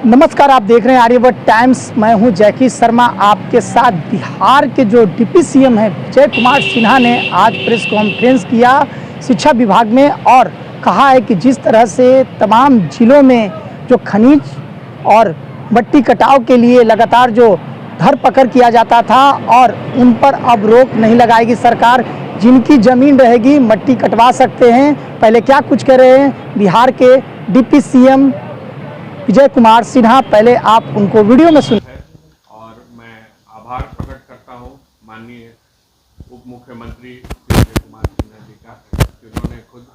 नमस्कार, आप देख रहे हैं आर्यभट्ट टाइम्स। मैं हूं जैकी शर्मा आपके साथ। बिहार के जो डिप्टी सीएम हैं विजय कुमार सिन्हा ने आज प्रेस कॉन्फ्रेंस किया शिक्षा विभाग में और कहा है कि जिस तरह से तमाम जिलों में जो खनिज और मट्टी कटाव के लिए लगातार जो धरपकड़ किया जाता था और उन पर अब रोक नहीं लगाएगी सरकार। जिनकी ज़मीन रहेगी मट्टी कटवा सकते हैं। पहले क्या कुछ कह रहे हैं बिहार के डिप्टी सीएम विजय कुमार सिन्हा, पहले आप उनको वीडियो में सुन। और मैं आभार प्रकट करता हूं माननीय उप मुख्यमंत्री विजय कुमार सिन्हा जी का, जिन्होंने खुद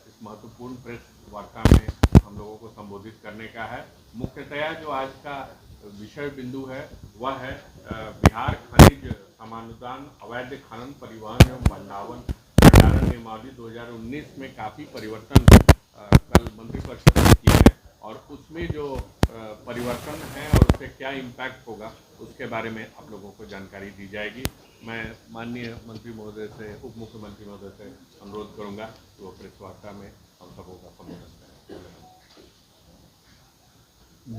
इस महत्वपूर्ण प्रेस वार्ता में हम लोगों को संबोधित करने का है। मुख्यतया जो आज का विषय बिंदु है वह है बिहार खनिज समानुदान अवैध खनन परिवहन एवं भंडारण नियमावली 2019 में काफ़ी परिवर्तन कल मंत्रिपरिषद ने किए हैं और उसमें जो परिवर्तन है और उससे क्या इम्पैक्ट होगा उसके बारे में आप लोगों को जानकारी दी जाएगी। मैं माननीय मंत्री महोदय से, उप मुख्यमंत्री महोदय से अनुरोध करूंगा कि वो प्रेस वार्ता में हम सबों का संबोधन करें।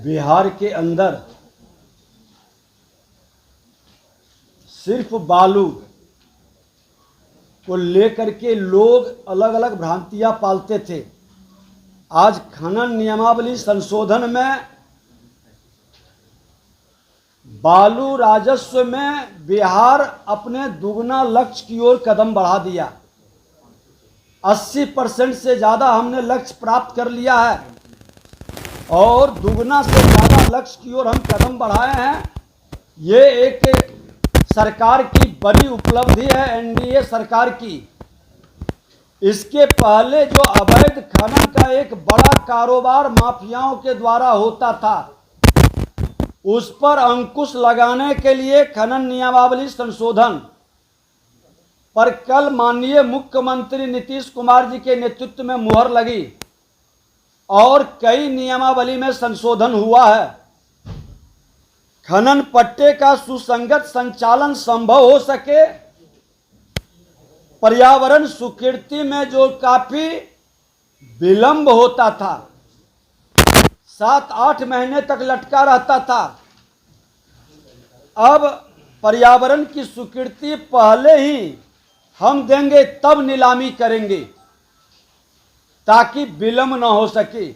बिहार के अंदर सिर्फ बालू को लेकर के लोग अलग अलग भ्रांतियां पालते थे। आज खनन नियमावली संशोधन में बालू राजस्व में बिहार अपने दुगना लक्ष्य की ओर कदम बढ़ा दिया। 80% से ज़्यादा हमने लक्ष्य प्राप्त कर लिया है और दुगना से ज़्यादा लक्ष्य की ओर हम कदम बढ़ाए हैं। ये एक सरकार की बड़ी उपलब्धि है, एनडीए सरकार की। इसके पहले जो अवैध खनन का एक बड़ा कारोबार माफियाओं के द्वारा होता था, उस पर अंकुश लगाने के लिए खनन नियमावली संशोधन पर कल माननीय मुख्यमंत्री नीतीश कुमार जी के नेतृत्व में मुहर लगी और कई नियमावली में संशोधन हुआ है। खनन पट्टे का सुसंगत संचालन संभव हो सके, पर्यावरण स्वीकृति में जो काफी विलंब होता था, 7-8 महीने तक लटका रहता था, अब पर्यावरण की स्वीकृति पहले ही हम देंगे तब नीलामी करेंगे ताकि विलंब न हो सके।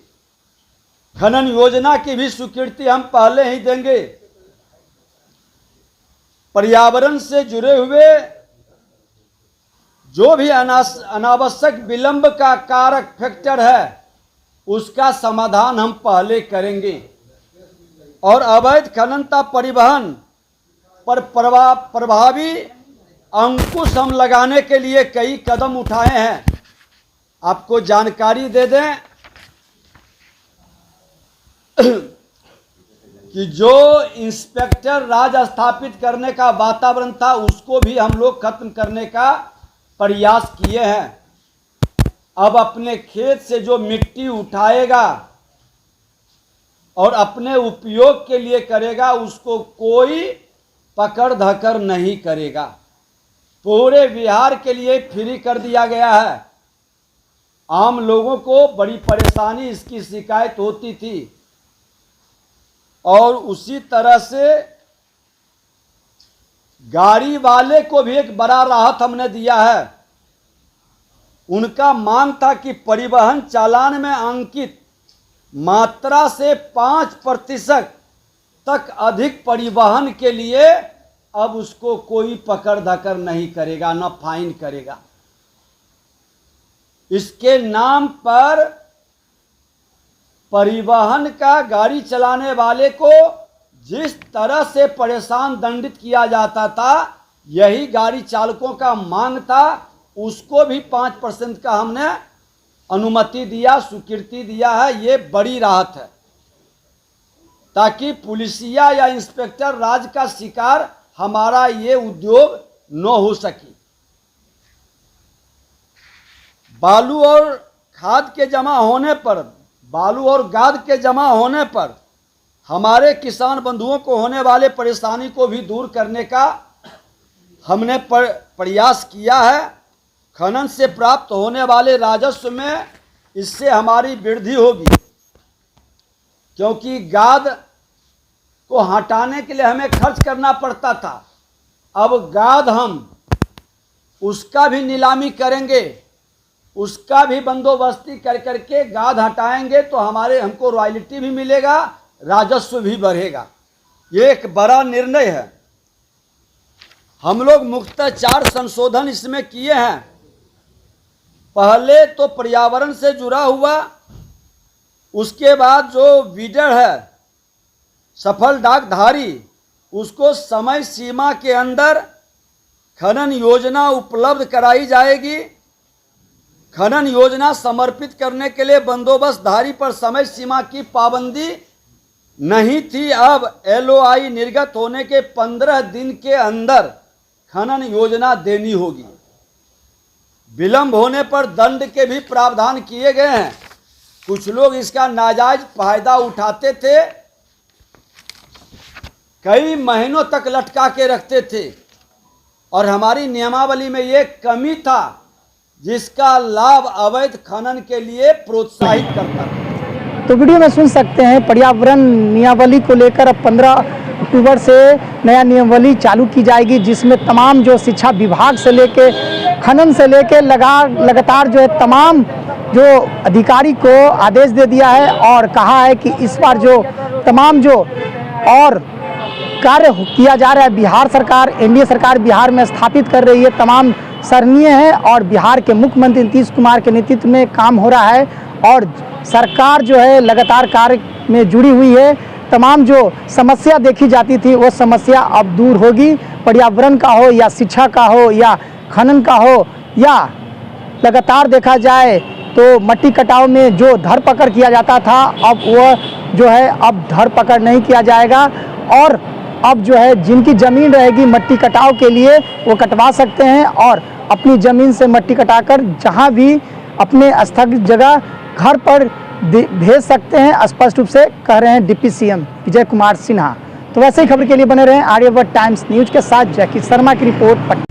खनन योजना की भी स्वीकृति हम पहले ही देंगे। पर्यावरण से जुड़े हुए जो भी अनावश्यक विलंब का कारक फैक्टर है उसका समाधान हम पहले करेंगे और अवैध खननता परिवहन पर प्रभावी अंकुश हम लगाने के लिए कई कदम उठाए हैं। आपको जानकारी दे दें कि जो इंस्पेक्टर राज स्थापित करने का वातावरण था उसको भी हम लोग खत्म करने का प्रयास किए हैं। अब अपने खेत से जो मिट्टी उठाएगा और अपने उपयोग के लिए करेगा उसको कोई पकड़ धकड़ नहीं करेगा। पूरे बिहार के लिए फ्री कर दिया गया है। आम लोगों को बड़ी परेशानी इसकी शिकायत होती थी और उसी तरह से गाड़ी वाले को भी एक बड़ा राहत हमने दिया है। उनका मांग था कि परिवहन चालान में अंकित मात्रा से 5% तक अधिक परिवहन के लिए अब उसको कोई पकड़ धकड़ नहीं करेगा, न फाइन करेगा। इसके नाम पर परिवहन का गाड़ी चलाने वाले को जिस तरह से परेशान दंडित किया जाता था, यही गाड़ी चालकों का मांग था। उसको भी 5% का हमने अनुमति दिया, स्वीकृति दिया है। ये बड़ी राहत है ताकि पुलिसिया या इंस्पेक्टर राज का शिकार हमारा ये उद्योग न हो सके। बालू और खाद के जमा होने पर, बालू और गाद के जमा होने पर हमारे किसान बंधुओं को होने वाले परेशानी को भी दूर करने का हमने प्रयास किया है। खनन से प्राप्त होने वाले राजस्व में इससे हमारी वृद्धि होगी। क्योंकि गाद को हटाने के लिए हमें खर्च करना पड़ता था। अब गाद हम उसका भी नीलामी करेंगे, उसका भी बंदोबस्ती कर करके गाद हटाएंगे तो हमको रॉयल्टी भी मिलेगा, राजस्व भी बढ़ेगा। ये एक बड़ा निर्णय है। हम लोग मुख्यतः 4 संशोधन इसमें किए हैं। पहले तो पर्यावरण से जुड़ा हुआ, उसके बाद जो वीडर है सफल डाकधारी, उसको समय सीमा के अंदर खनन योजना उपलब्ध कराई जाएगी। खनन योजना समर्पित करने के लिए बंदोबस्तधारी पर समय सीमा की पाबंदी नहीं थी। अब LOI निर्गत होने के 15 दिन के अंदर खनन योजना देनी होगी। विलंब होने पर दंड के भी प्रावधान किए गए हैं। कुछ लोग इसका नाजायज फायदा उठाते थे, कई महीनों तक लटका के रखते थे और हमारी नियमावली में ये कमी था जिसका लाभ अवैध खनन के लिए प्रोत्साहित करता था। तो वीडियो में सुन सकते हैं पर्यावरण नियमावली को लेकर अब 15 अक्टूबर से नया नियमावली चालू की जाएगी, जिसमें तमाम जो शिक्षा विभाग से लेके खनन से लेके लगातार जो है तमाम जो अधिकारी को आदेश दे दिया है और कहा है कि इस बार जो तमाम जो और कार्य किया जा रहा है बिहार सरकार, NDA सरकार बिहार में स्थापित कर रही है, तमाम सराहनीय है और बिहार के मुख्यमंत्री नीतीश कुमार के नेतृत्व में काम हो रहा है और सरकार जो है लगातार कार्य में जुड़ी हुई है। तमाम जो समस्या देखी जाती थी वो समस्या अब दूर होगी। पर्यावरण का हो या शिक्षा का हो या खनन का हो या लगातार देखा जाए तो मट्टी कटाव में जो धरपकड़ किया जाता था अब वह जो है अब धरपकड़ नहीं किया जाएगा और अब जो है जिनकी ज़मीन रहेगी मट्टी कटाव के लिए वो कटवा सकते हैं और अपनी ज़मीन से मट्टी कटाकर जहां भी अपने स्थगित जगह घर पर भेज सकते हैं, स्पष्ट रूप से कह रहे हैं डिप्टी CM विजय कुमार सिन्हा। तो वैसे ही खबर के लिए बने रहें आर्यावर्त टाइम्स न्यूज के साथ। जैकी शर्मा की रिपोर्ट।